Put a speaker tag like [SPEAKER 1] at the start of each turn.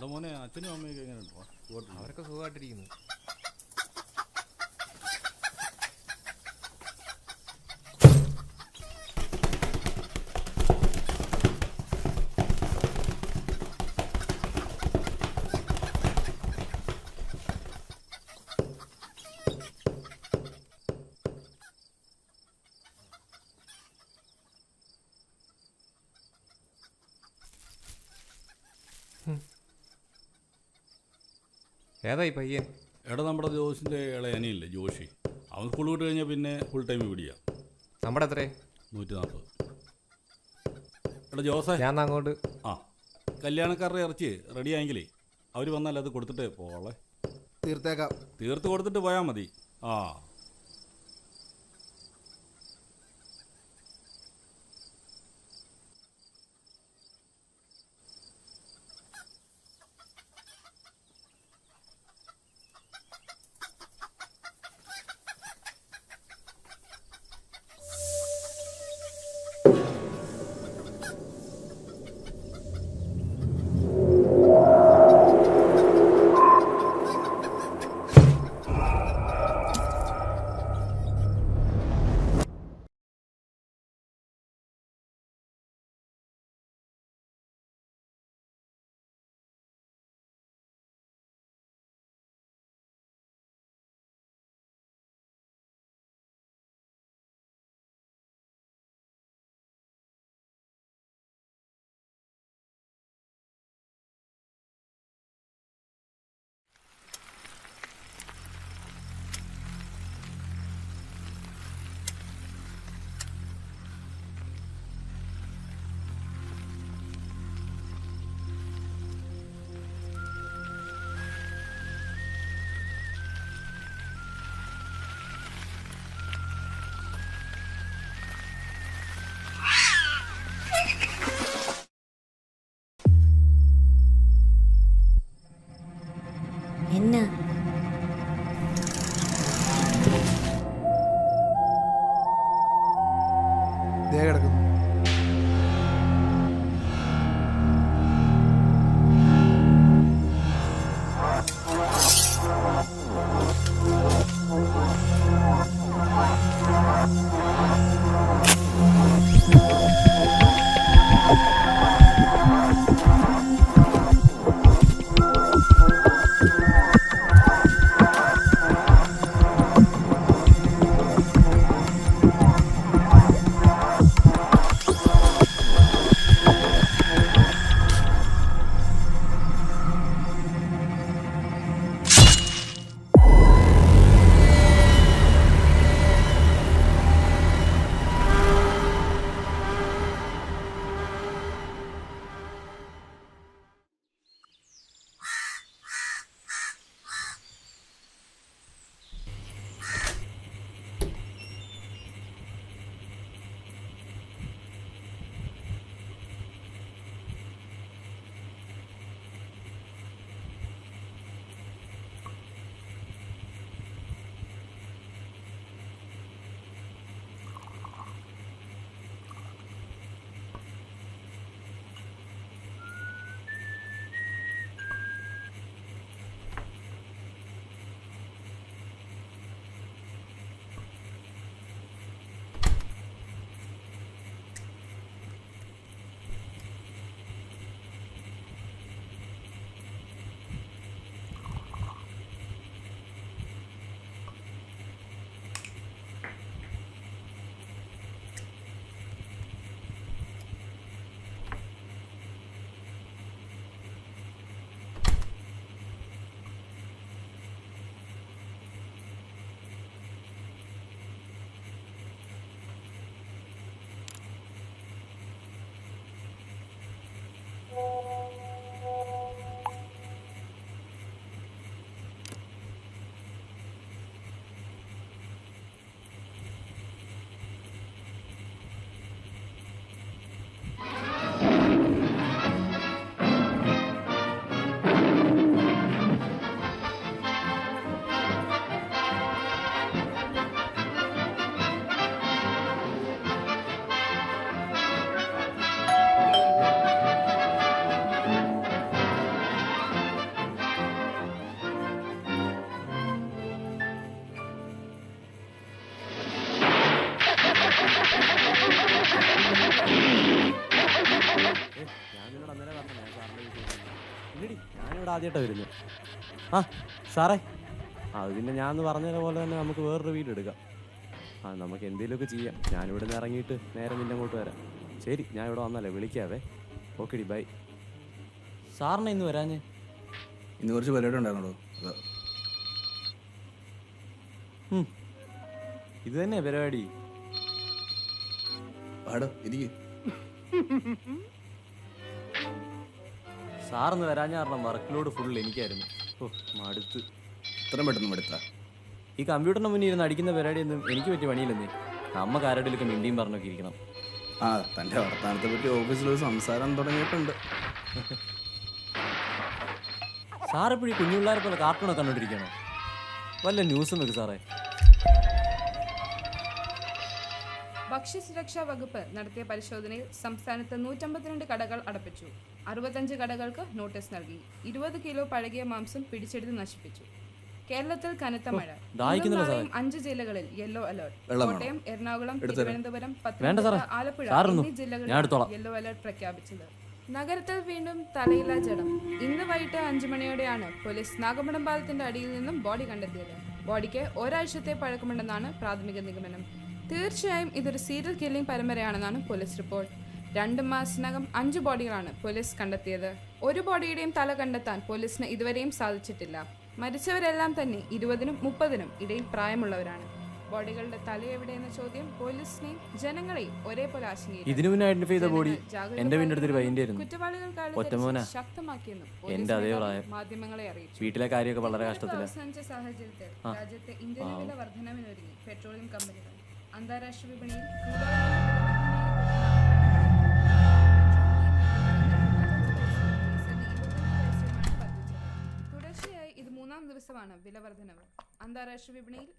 [SPEAKER 1] എടാ മോനെ, അച്ഛനും അമ്മയൊക്കെ എങ്ങനെ ഉണ്ടോ?
[SPEAKER 2] അവരൊക്കെ സുഖമായിട്ടിരിക്കുന്നു. ഏതായി പയ്യൻ?
[SPEAKER 1] എടാ നമ്മുടെ ജോസിൻ്റെ ഇളയനിയില്ലേ ജോഷി, അവൻ സ്കൂൾ വിട്ട് കഴിഞ്ഞാൽ പിന്നെ ഫുൾ ടൈം ഇവിടെയാ.
[SPEAKER 2] നമ്മുടെ എത്രേ?
[SPEAKER 1] 140. എടാ ജോസേ,
[SPEAKER 2] ഞാൻ അങ്ങോട്ട്.
[SPEAKER 1] ആ കല്യാണക്കാരുടെ ഇറച്ചി റെഡി ആയെങ്കിലേ അവർ വന്നാൽ അത് കൊടുത്തിട്ടേ പോളെ.
[SPEAKER 3] തീർത്തേക്കാം.
[SPEAKER 1] തീർത്ത് കൊടുത്തിട്ട് പോയാൽ മതി. ആ
[SPEAKER 3] ഞാൻ നിന്നോട് അന്നേരം പറഞ്ഞു ഞാൻ സാറിൻ്റെ വീട്ടിൽ ഇല്ലടി ഞാനിവിടെ ആദ്യമായിട്ടാണ് വരുന്നത്. ആ സാറേ, അത് പിന്നെ ഞാൻ പറഞ്ഞ പോലെ തന്നെ നമുക്ക് വേറൊരു വീട് എടുക്കാം. നമുക്ക് എന്തെങ്കിലുമൊക്കെ ചെയ്യാം. ഞാനിവിടെ നിന്ന് ഇറങ്ങിയിട്ട് നേരെ നിന്നെ അങ്ങോട്ട് വരാം. ശരി, ഞാൻ ഇവിടെ വന്നല്ലേ വിളിക്കാവേ. ഓക്കെടി, ബൈ. സാറിനെ ഇന്ന് വരാഞ്ഞേ?
[SPEAKER 4] ഇന്ന് കുറച്ച് പരിപാടി ഉണ്ടായിരുന്നോ?
[SPEAKER 3] ഇത് തന്നെ പരിപാടി.
[SPEAKER 4] ആടോ ഇരിക്ക്.
[SPEAKER 3] സാറിന്ന് വരാഞ്ഞ കാരണം വർക്ക് ലോഡ് ഫുൾ എനിക്കായിരുന്നു. മടുത്ത്.
[SPEAKER 4] ഇത്രയും പെട്ടെന്ന് എടുത്താ?
[SPEAKER 3] ഈ കമ്പ്യൂട്ടറിന് മുന്നിൽ ഇരുന്ന് അടിക്കുന്ന പരിപാടിയൊന്നും എനിക്ക് പറ്റിയ പണിയില്ലെന്നേ. നമ്മ ആരുടെയൊക്കെ മിണ്ടിയും പറഞ്ഞൊക്കെ ഇരിക്കണം.
[SPEAKER 4] തൻ്റെ വർത്തമാനത്തെ പറ്റി ഓഫീസിലൊരു സംസാരം തുടങ്ങിയിട്ടുണ്ട്.
[SPEAKER 3] സാറെപ്പോഴും കുഞ്ഞുപിള്ളേരെ പോലെ കാർട്ടൂണൊക്കെ കണ്ടോണ്ടിരിക്കണോ? വല്ല ന്യൂസും വെക്ക് സാറേ.
[SPEAKER 5] ഭക്ഷ്യസുരക്ഷാ വകുപ്പ് നടത്തിയ പരിശോധനയിൽ സംസ്ഥാനത്ത് 152 കടകൾ അടപ്പിച്ചു. 65 കടകൾക്ക് നോട്ടീസ് നൽകി. 20 കിലോ പഴകിയ മാംസം പിടിച്ചെടുത്ത് നശിപ്പിച്ചു. കേരളത്തിൽ കനത്ത മഴ. 5 ജില്ലകളിൽ യെല്ലോ അലർട്ട്. കോട്ടയം, എറണാകുളം, തിരുവനന്തപുരം, പത്തനംതിട്ട, ആലപ്പുഴ എന്നീ ജില്ലകളിൽ യെല്ലോ അലർട്ട് പ്രഖ്യാപിച്ചത്. നഗരത്തിൽ വീണ്ടും തലയില്ലാ ജഡം. ഇന്ന് വൈകിട്ട് 5 മണിയോടെയാണ് പോലീസ് നാഗമ്പടം പാലത്തിന്റെ അടിയിൽ നിന്നും ബോഡി കണ്ടെത്തിയത്. ബോഡിക്ക് ഒരാഴ്ചത്തെ പഴക്കമുണ്ടെന്നാണ് പ്രാഥമിക നിഗമനം. തീർച്ചയായും ഇതൊരു സീരിയൽ കില്ലിംഗ് പരമ്പരയാണെന്നാണ് പോലീസ് റിപ്പോർട്ട്. 2 മാസത്തിനകം 5 ബോഡികളാണ് പോലീസ് കണ്ടെത്തിയത്. ഒരു ബോഡിയുടെയും തല കണ്ടെത്താൻ പോലീസിന് ഇതുവരെയും സാധിച്ചിട്ടില്ല. മരിച്ചവരെല്ലാം തന്നെ 20-നും 30-നും ഇടയിൽ പ്രായമുള്ളവരാണ്. ബോഡികളുടെ തല എവിടെയെന്ന ചോദ്യം പോലീസിനെയും ജനങ്ങളെയും ഒരേപോലെ ആശങ്കയിലാക്കി.
[SPEAKER 3] ഇതിനു മുന്നേ ഐഡന്റിഫൈ ചെയ്ത ബോഡി എന്റെ വീടിന്റെ അടുത്തൊരു പയ്യന്റെ ആയിരുന്നു.
[SPEAKER 5] കുറ്റവാളികൾക്കായുള്ള ശക്തമാക്കിയെന്നും
[SPEAKER 3] എന്റെ അതേ പ്രായം.
[SPEAKER 5] മാധ്യമങ്ങളെ അറിയിച്ചു.
[SPEAKER 3] വീട്ടിലെ കാര്യമൊക്കെ വളരെ കഷ്ടത്തിലാണ്.
[SPEAKER 5] അവസാനിച്ച സാഹചര്യത്തിൽ രാജ്യത്തെ ഇന്ധന വില വർധനവിനൊരുങ്ങി പെട്രോളിയം കമ്പനികൾ. അന്താരാഷ്ട്ര വിപണിയിൽ തുടർച്ചയായി ഇത് 3-ാം ദിവസമാണ് വില വർധനവ്. അന്താരാഷ്ട്ര വിപണിയിൽ